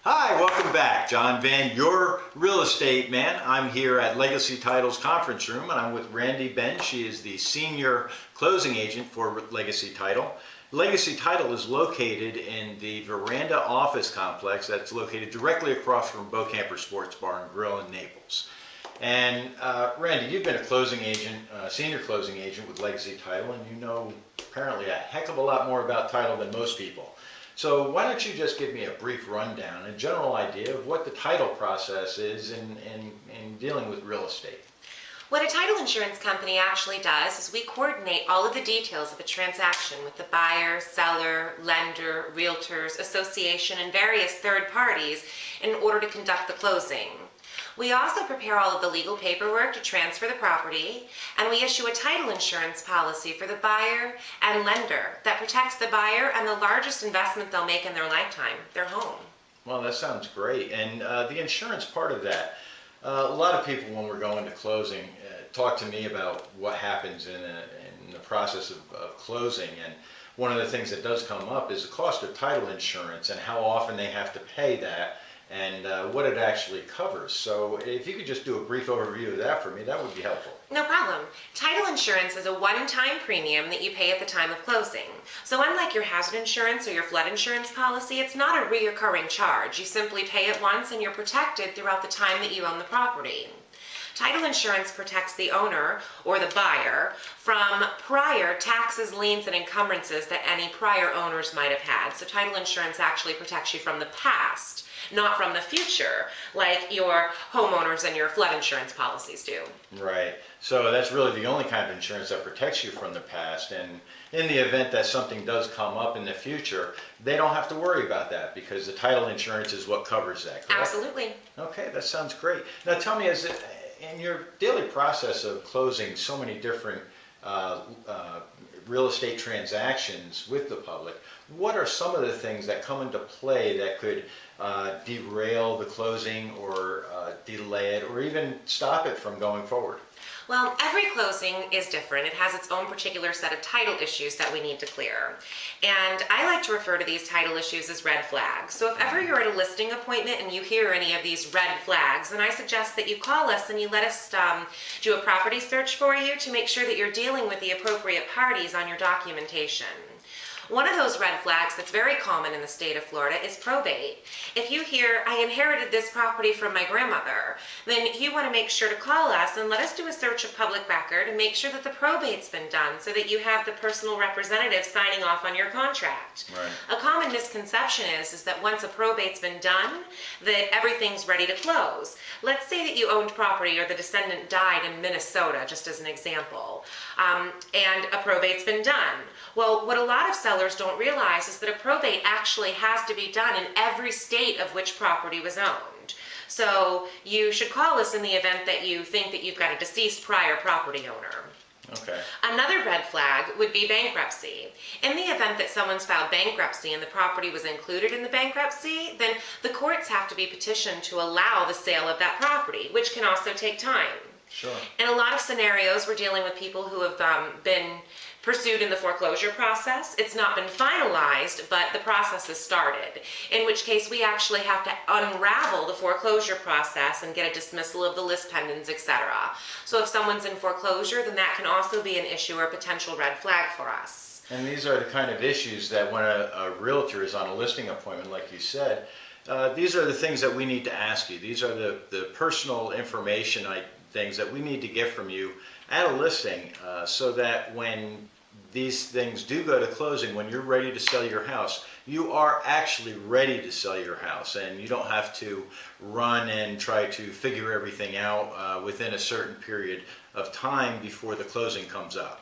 Hi, welcome back. John Van, your real estate man. I'm here at Legacy Title's conference room, and I'm with Randi Benge. She is the senior closing agent for Legacy Title. Legacy Title is located in the Veranda office complex that's located directly across from Camper Sports Bar and Grill in Naples. And Randi, you've been a closing agent, senior closing agent with Legacy Title, and you know apparently a heck of a lot more about title than most people. So why don't you just give me a brief rundown, a general idea of what the title process is in dealing with real estate? What a title insurance company actually does is we coordinate all of the details of a transaction with the buyer, seller, lender, realtors, association, and various third parties in order to conduct the closing. We also prepare all of the legal paperwork to transfer the property, and we issue a title insurance policy for the buyer and lender that protects the buyer and the largest investment they'll make in their lifetime, their home. Well, that sounds great. And the insurance part of that, a lot of people when we're going to closing talk to me about what happens in the process of closing. And one of the things that does come up is the cost of title insurance and how often they have to pay that, and what it actually covers. So if you could just do a brief overview of that for me, that would be helpful. No problem. Title insurance is a one-time premium that you pay at the time of closing. So unlike your hazard insurance or your flood insurance policy, it's not a reoccurring charge. You simply pay it once and you're protected throughout the time that you own the property. Title insurance protects the owner or the buyer from prior taxes, liens, and encumbrances that any prior owners might have had. So title insurance actually protects you from the past, not from the future, like your homeowners and your flood insurance policies do. Right. So that's really the only kind of insurance that protects you from the past. And in the event that something does come up in the future, they don't have to worry about that because the title insurance is what covers that, correct? Absolutely. Okay, that sounds great. Now tell me, in your daily process of closing so many different real estate transactions with the public, what are some of the things that come into play that could derail the closing or delay it or even stop it from going forward? Well, every closing is different. It has its own particular set of title issues that we need to clear. And I like to refer to these title issues as red flags. So if ever you're at a listing appointment and you hear any of these red flags, then I suggest that you call us and you let us do a property search for you to make sure that you're dealing with the appropriate parties on your documentation. One of those red flags that's very common in the state of Florida is probate. If you hear, I inherited this property from my grandmother, then you want to make sure to call us and let us do a search of public record and make sure that the probate's been done so that you have the personal representative signing off on your contract. Right. A common misconception is that once a probate's been done, that everything's ready to close. Let's say that you owned property or the descendant died in Minnesota, just as an example, and a probate's been done. Well, what a lot of sellers don't realize is that a probate actually has to be done in every state of which property was owned. So you should call us in the event that you think that you've got a deceased prior property owner. Okay. Another red flag would be bankruptcy. In the event that someone's filed bankruptcy and the property was included in the bankruptcy, then the courts have to be petitioned to allow the sale of that property, which can also take time. Sure. In a lot of scenarios, we're dealing with people who have been pursued in the foreclosure process. It's not been finalized, but the process has started, in which case we actually have to unravel the foreclosure process and get a dismissal of the list pendants, etc. So if someone's in foreclosure, then that can also be an issue or a potential red flag for us. And these are the kind of issues that when a realtor is on a listing appointment, like you said, these are the things that we need to ask you. These are the personal information things that we need to get from you at a listing so that when these things do go to closing, when you're ready to sell your house, you are actually ready to sell your house and you don't have to run and try to figure everything out within a certain period of time before the closing comes up.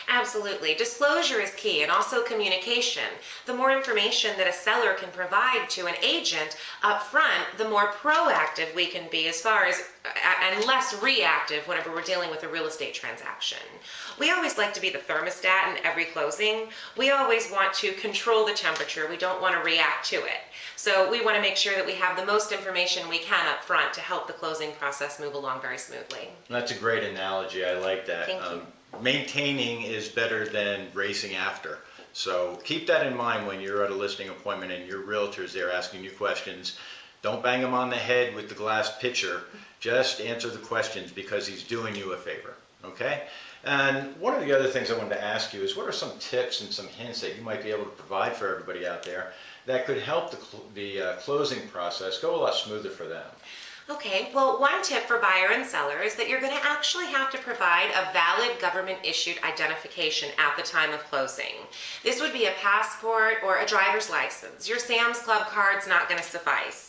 Absolutely. Disclosure is key, and also communication. The more information that a seller can provide to an agent up front, the more proactive we can be as far as, and less reactive whenever we're dealing with a real estate transaction. We always like to be the thermostat in every closing. We always want to control the temperature. We don't want to react to it. So we want to make sure that we have the most information we can up front to help the closing process move along very smoothly. That's a great analogy. I like that. Thank you. Maintaining is better than racing after. So keep that in mind when you're at a listing appointment and your realtor's there asking you questions. Don't bang him on the head with the glass pitcher. Just answer the questions because he's doing you a favor, okay? And one of the other things I wanted to ask you is what are some tips and some hints that you might be able to provide for everybody out there that could help the closing process go a lot smoother for them? Okay, well, one tip for buyer and seller is that you're going to actually have to provide a valid government-issued identification at the time of closing. This would be a passport or a driver's license. Your Sam's Club card's not going to suffice.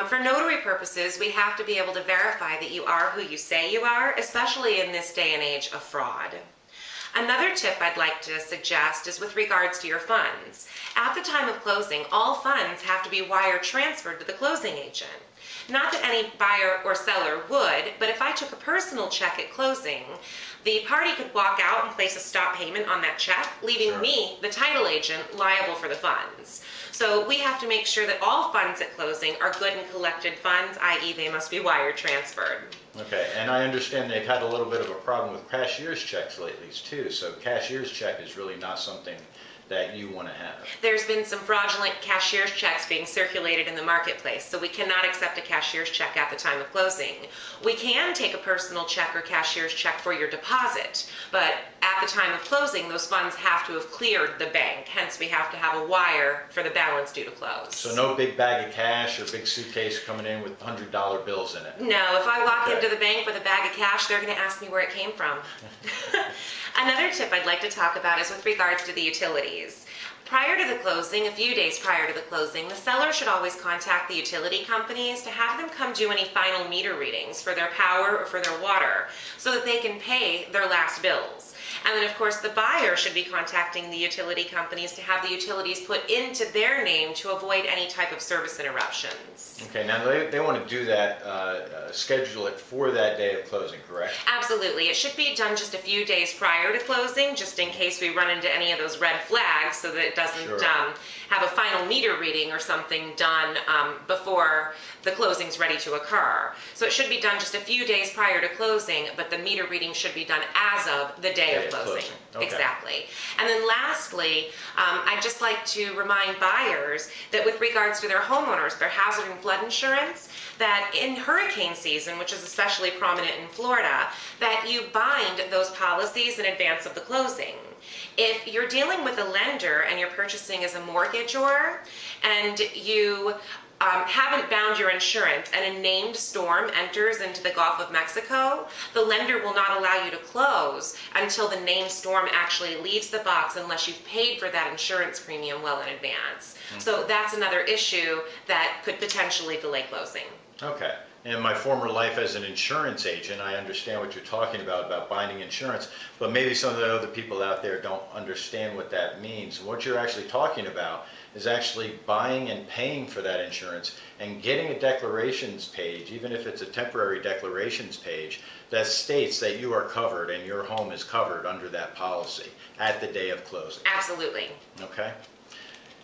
For notary purposes, we have to be able to verify that you are who you say you are, especially in this day and age of fraud. Another tip I'd like to suggest is with regards to your funds. At the time of closing, all funds have to be wire transferred to the closing agent. Not that any buyer or seller would, but if I took a personal check at closing, the party could walk out and place a stop payment on that check, leaving Sure. me, the title agent, liable for the funds. So we have to make sure that all funds at closing are good and collected funds, i.e. they must be wire transferred. Okay, and I understand they've had a little bit of a problem with cashier's checks lately too, so cashier's check is really not something that you want to have. There's been some fraudulent cashier's checks being circulated in the marketplace, so we cannot accept a cashier's check at the time of closing. We can take a personal check or cashier's check for your deposit, but at the time of closing, those funds have to have cleared the bank. Hence, we have to have a wire for the balance due to close. So no big bag of cash or big suitcase coming in with $100 bills in it? No, if I walk Okay. into the bank with a bag of cash, they're going to ask me where it came from. Another tip I'd like to talk about is with regards to the utilities. Prior to the closing, a few days prior to the closing, the seller should always contact the utility companies to have them come do any final meter readings for their power or for their water so that they can pay their last bills. And then, of course, the buyer should be contacting the utility companies to have the utilities put into their name to avoid any type of service interruptions. Okay, now they want to do that, schedule it for that day of closing, correct? Absolutely. It should be done just a few days prior to closing, just in case we run into any of those red flags so that it doesn't Sure. have a final meter reading or something done before the closing's ready to occur. So it should be done just a few days prior to closing, but the meter reading should be done as of the day of closing. Okay. Exactly. And then lastly, I'd just like to remind buyers that with regards to their homeowners, their hazard and flood insurance, that in hurricane season, which is especially prominent in Florida, that you bind those policies in advance of the closing. If you're dealing with a lender and you're purchasing as a mortgagor and you haven't bound your insurance and a named storm enters into the Gulf of Mexico, the lender will not allow you to close until the named storm actually leaves the box unless you've paid for that insurance premium well in advance. So that's another issue that could potentially delay closing. Okay. In my former life as an insurance agent, I understand what you're talking about binding insurance, but maybe some of the other people out there don't understand what that means. What you're actually talking about is actually buying and paying for that insurance and getting a declarations page, even if it's a temporary declarations page, that states that you are covered and your home is covered under that policy at the day of closing. Absolutely. Okay?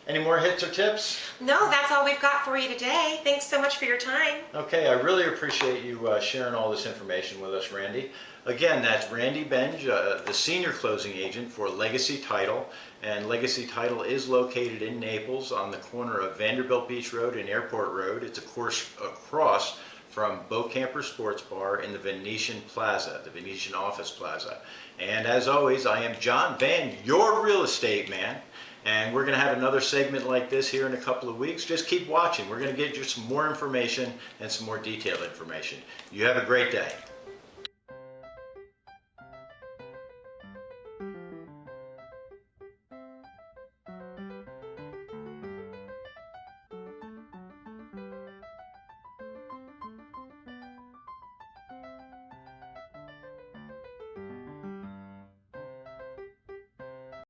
Any more hits or tips? No, that's all we've got for you today. Thanks so much for your time. Okay, I really appreciate you sharing all this information with us, Randy. Again, that's Randi Benge, the senior closing agent for Legacy Title. And Legacy Title is located in Naples on the corner of Vanderbilt Beach Road and Airport Road. It's of course across from Boat Camper Sports Bar in the Venetian Plaza, the Venetian Office Plaza. And as always, I am John Van, your real estate man. And we're going to have another segment like this here in a couple of weeks. Just keep watching. We're going to get you some more information and some more detailed information. You have a great day.